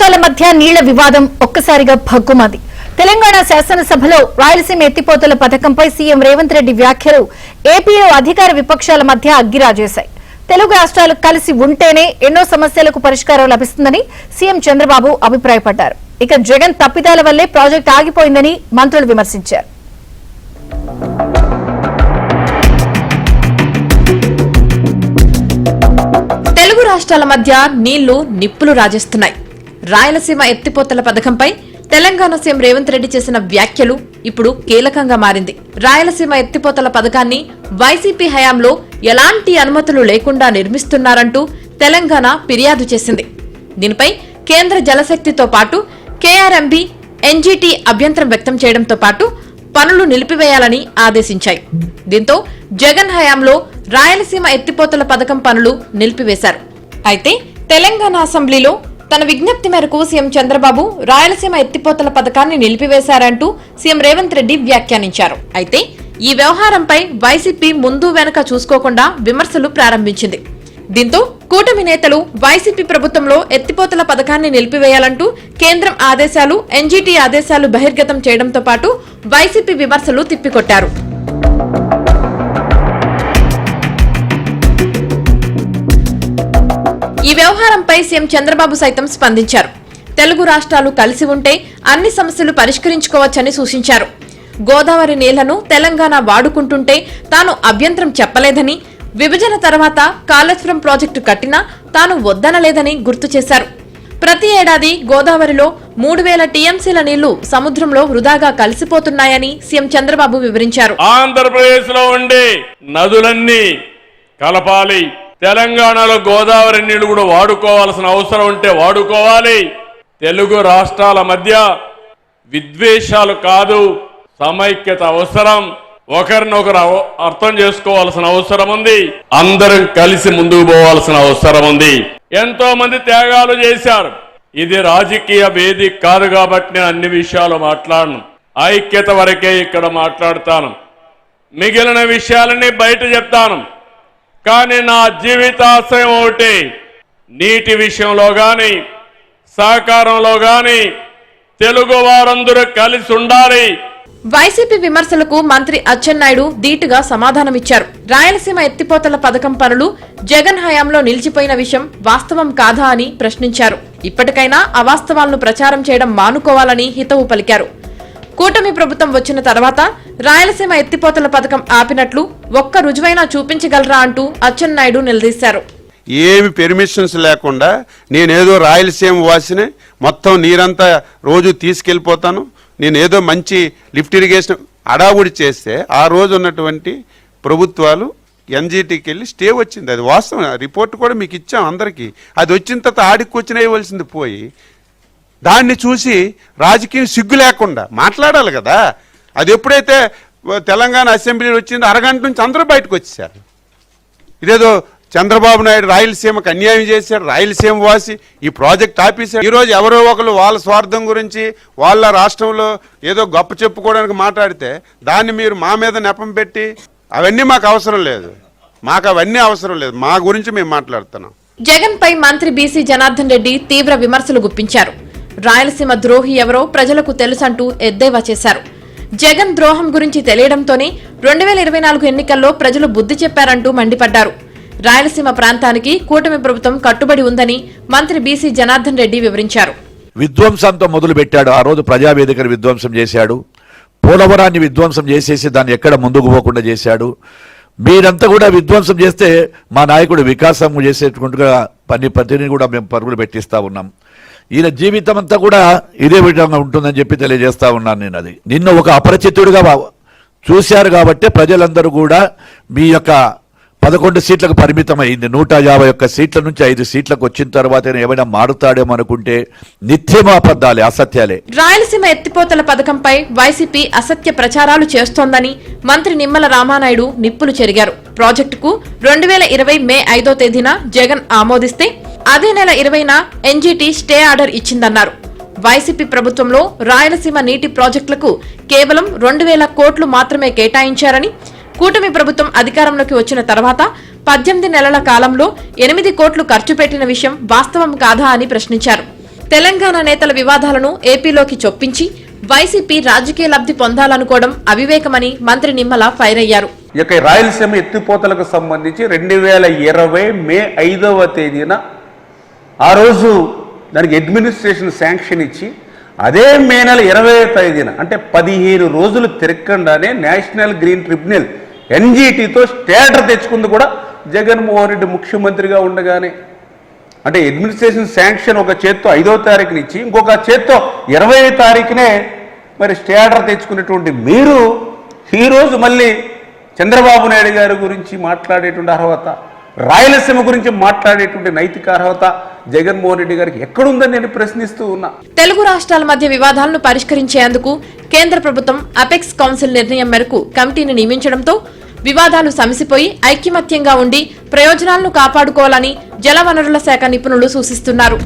రాష్ట్రాల మధ్య నీళ్ల వివాదం ఒక్కసారిగా భగ్గుమంది. తెలంగాణ శాసనసభలో రాయలసీమ ఎత్తిపోతల పథకంపై సీఎం రేవంత్ రెడ్డి వ్యాఖ్యలు ఏపీలో అధికార విపక్షాల మధ్య అగ్గిరాజేశాయి. తెలుగు రాష్ట్రాలు కలిసి ఉంటేనే ఎన్నో సమస్యలకు పరిష్కారం లభిస్తుందని సీఎం చంద్రబాబు అభిప్రాయపడ్డారు. ఇక జగన్ తప్పిదాల వల్లే ప్రాజెక్టు ఆగిపోయిందని మంత్రులు విమర్శించారు. తెలుగు రాష్ట్రాల మధ్య నీళ్లు నిప్పులు రాజేస్తున్నాయి. రాయలసీమ ఎత్తిపోతల పథకంపై తెలంగాణ సీఎం రేవంత్ రెడ్డి చేసిన వ్యాఖ్యలు ఇప్పుడు కీలకంగా మారింది. రాయలసీమ ఎత్తిపోతల పథకాన్ని వైసీపీ హయాంలో ఎలాంటి అనుమతులు లేకుండా నిర్మిస్తున్నారంటూ తెలంగాణ ఫిర్యాదు చేసింది. దీనిపై కేంద్ర జలశక్తితో పాటు కేఆర్ఎంబీ, ఎన్జీటీ అభ్యంతరం వ్యక్తం చేయడంతో పాటు పనులు నిలిపివేయాలని ఆదేశించాయి. దీంతో జగన్ హయాంలో రాయలసీమ ఎత్తిపోతల పథకం పనులు నిలిపివేశారు. అయితే తెలంగాణ అసెంబ్లీలో తన విజ్ఞప్తి మేరకు సీఎం చంద్రబాబు రాయలసీమ ఎత్తిపోతల పథకాన్ని నిలిపివేశారంటూ సీఎం రేవంత్ రెడ్డి వ్యాఖ్యానించారు. అయితే ఈ వ్యవహారంపై వైసీపీ ముందు వెనక చూసుకోకుండా విమర్శలు ప్రారంభించింది. దీంతో కూటమి నేతలు వైసీపీ ప్రభుత్వంలో ఎత్తిపోతల పథకాన్ని నిలిపివేయాలంటూ కేంద్రం ఆదేశాలు, ఎన్జీటీ ఆదేశాలు బహిర్గతం చేయడంతో పాటు వైసీపీ విమర్శలు తిప్పికొట్టారు. ఈ వ్యవహారంపై సీఎం చంద్రబాబు సైతం స్పందించారు. తెలుగు రాష్ట్రాలు కలిసి ఉంటే అన్ని సమస్యలు పరిష్కరించుకోవచ్చని సూచించారు. గోదావరి నీళ్లను తెలంగాణ వాడుకుంటుంటే తాను అభ్యంతరం చెప్పలేదని, విభజన తర్వాత కాళేశ్వరం ప్రాజెక్టు కట్టినా తాను వద్దనలేదని గుర్తు చేశారు. ప్రతి ఏడాది గోదావరిలో 3000 టీఎంసీల నీళ్లు సముద్రంలో వృధాగా కలిసిపోతున్నాయని సీఎం చంద్రబాబు వివరించారు. ఆంధ్రప్రదేశ్ లో ఉండే నదులన్నీ కలపాలి, తెలంగాణలో గోదావరి నీళ్లు కూడా వాడుకోవాల్సిన అవసరం ఉంటే వాడుకోవాలి. తెలుగు రాష్ట్రాల మధ్య విద్వేషాలు కాదు, సమైక్యత అవసరం. ఒకరినొకరు అర్థం చేసుకోవాల్సిన అవసరం ఉంది. అందరం కలిసి ముందుకు పోవాల్సిన అవసరం ఉంది. ఎంతో మంది త్యాగాలు చేశారు. ఇది రాజకీయ వేదిక కాదు కాబట్టి నేను అన్ని విషయాలు మాట్లాడను. ఐక్యత వరకే ఇక్కడ మాట్లాడతాను. మిగిలిన విషయాలన్నీ బయట చెప్తాను. కానీ నా జీవితాశయం ఒకటి, నీటి విషయంలో గాని సహకారంలో గాని తెలుగు వారందరూ కలిసి ఉండాలి. వైసీపీ విమర్శలకు మంత్రి అచ్చెన్నాయుడు ధీటుగా సమాధానమిచ్చారు. రాయలసీమ ఎత్తిపోతల పథకం పనులు జగన్ హయాంలో నిలిచిపోయిన విషయం వాస్తవం కాదా అని ప్రశ్నించారు. ఇప్పటికైనా అవాస్తవాలను ప్రచారం చేయడం మానుకోవాలని హితవు పలికారు. కూటమి ప్రభుత్వం వచ్చిన తర్వాత రాయలసీమ ఎత్తిపోతల పథకం ఆపినట్లు ఒక్క రుజువైనా చూపించగలరా అంటూ అచ్చెన్నాయుడు నిలదీశారు. ఏమి పెర్మిషన్స్ లేకుండా నేనేదో రాయలసీమ వాసిని, మొత్తం నీరంతా రోజు తీసుకెళ్లిపోతాను, నేనేదో మంచి లిఫ్ట్ ఇరిగేషన్ అడావుడి చేస్తే ఆ రోజు ఉన్నటువంటి ప్రభుత్వాలు ఎన్జీటీకి వెళ్ళి స్టే వచ్చింది. అది వాస్తవం. రిపోర్ట్ కూడా మీకు ఇచ్చాం అందరికీ. అది వచ్చిన తర్వాత ఆడికి వచ్చిన ఇవ్వాల్సింది పోయి దాన్ని చూసి రాజకీయం సిగ్గు లేకుండా మాట్లాడాలి కదా. అది ఎప్పుడైతే తెలంగాణ అసెంబ్లీ వచ్చిందో అరగంట నుంచి అందరూ బయటకు వచ్చేసారు. ఇదేదో చంద్రబాబు నాయుడు రాయలసీమకు అన్యాయం చేశాడు, రాయలసీమ వాసి ఈ ప్రాజెక్ట్ ఆపేశాడు. ఈరోజు ఎవరో ఒకరు వాళ్ళ స్వార్థం గురించి వాళ్ళ రాష్ట్రంలో ఏదో గొప్ప చెప్పుకోవడానికి మాట్లాడితే దాన్ని మీరు మా మీద నెపం పెట్టి అవన్నీ మాకు అవసరం లేదు. మాకు అవన్నీ అవసరం లేదు. మా గురించి మేము మాట్లాడుతున్నాం. జగన్ పై మంత్రి బీసీ జనార్దన్ రెడ్డి తీవ్ర విమర్శలు గుప్పించారు. రాయలసీమ ద్రోహి ఎవరో ప్రజలకు తెలుసంటూ ఎద్దేవా చేశారు. జగన్ ద్రోహం గురించి తెలియడంతోనే 2024 ఎన్నికల్లో ప్రజలు బుద్ధి చెప్పారంటూ మండిపడ్డారు. రాయలసీమ ప్రాంతానికి కూటమి ప్రభుత్వం కట్టుబడి ఉందని మంత్రి బీసీ జనార్దన్ రెడ్డి వివరించారు. విధ్వంసంతో మొదలు పెట్టాడు. ఆ రోజు ప్రజావేదికను విధ్వంసం చేశాడు. పోలవరాన్ని విధ్వంసం చేసేసి దాన్ని ఎక్కడ ముందుకు పోకుండా చేశాడు. మీరంతా కూడా విధ్వంసం చేస్తే మా నాయకుడు వికాసం చేసేట్టుకుంటుగా ప్రతిని కూడా మేము పరుగులు పెట్టిస్తా ఉన్నాం. ఈయన జీవితం అంతా కూడా ఇదే విధంగా ఉంటుందని చెప్పి తెలియజేస్తా ఉన్నాను. నేను అది నిన్న ఒక అపరిచితుడిగా చూశారు కాబట్టి ప్రజలందరూ కూడా మీ యొక్క 11 సీట్లకు పరిమితం అయింది. 151 సీట్ల నుంచి 5 సీట్లకు వచ్చిన తర్వాత ఏమైనా మారుతాడేమో అనుకుంటే నిత్యం అబద్ధాలే, అసత్యాలే. రాయలసీమ ఎత్తిపోతల పథకంపై వైసీపీ అసత్య ప్రచారాలు చేస్తోందని మంత్రి నిమ్మల రామానాయుడు నిప్పులు చెరిగారు. ప్రాజెక్టుకు 2020 మే 5వ తేదీన జగన్ ఆమోదిస్తే అదే నెల 20న ఎన్జీటీ స్టే ఆర్డర్ ఇచ్చిందన్నారు. వైసీపీ ప్రభుత్వంలో రాయలసీమ నీటి ప్రాజెక్టులకు కేవలం 2000 కోట్లు మాత్రమే కేటాయించారని, కూటమి ప్రభుత్వం అధికారంలోకి వచ్చిన తర్వాత 18 నెలల కాలంలో 8 కోట్లు ఖర్చు పెట్టిన విషయం వాస్తవం కాదా అని ప్రశ్నించారు. తెలంగాణ నేతల వివాదాలను ఏపీలోకి చొప్పించి వైసీపీ రాజకీయ లబ్ధి పొందాలనుకోవడం అవివేకమని మంత్రి నిమ్మల ఫైర్ అయ్యారు. ఈ యొక్క రాయలసీమ ఎత్తిపోతలకు సంబంధించి 2020 మే 5వ తేదీన ఆ రోజు దానికి అడ్మినిస్ట్రేషన్ శాంక్షన్ ఇచ్చి అదే మే నెల 20వ తేదీన అంటే 15 రోజులు తిరగకుండానే నేషనల్ గ్రీన్ ట్రిబ్యునల్ ఎన్జీటీతో స్టేటర్ తెచ్చుకుంది కూడా జగన్మోహన్ రెడ్డి ముఖ్యమంత్రిగా ఉండగానే. అంటే అడ్మినిస్ట్రేషన్ శాంక్షన్ ఒక చేత్తో 5వ తారీఖున ఇచ్చి ఇంకొక చేత్తో 20వ తారీఖునే మరి స్టేటర్ తెచ్చుకునేటువంటి మీరు ఈరోజు మళ్ళీ చంద్రబాబు నాయుడు గారి గురించి మాట్లాడేటువంటి అర్హత, రాయలసీమ గురించి మాట్లాడేటువంటి నైతిక అర్హత జగన్మోహన్ రెడ్డి గారికి ఎక్కడుందని నేను ప్రశ్నిస్తూ ఉన్నా. తెలుగు రాష్ట్రాల మధ్య వివాదాలను పరిష్కరించేందుకు కేంద్ర ప్రభుత్వం అపెక్స్ కౌన్సిల్ నిర్ణయం మేరకు కమిటీని నియమించడంతో వివాదాలు సమసిపోయి ఐకమత్యంగా ఉండి ప్రయోజనాలను కాపాడుకోవాలని జలవనరుల శాఖ నిపుణులు సూచిస్తున్నారు.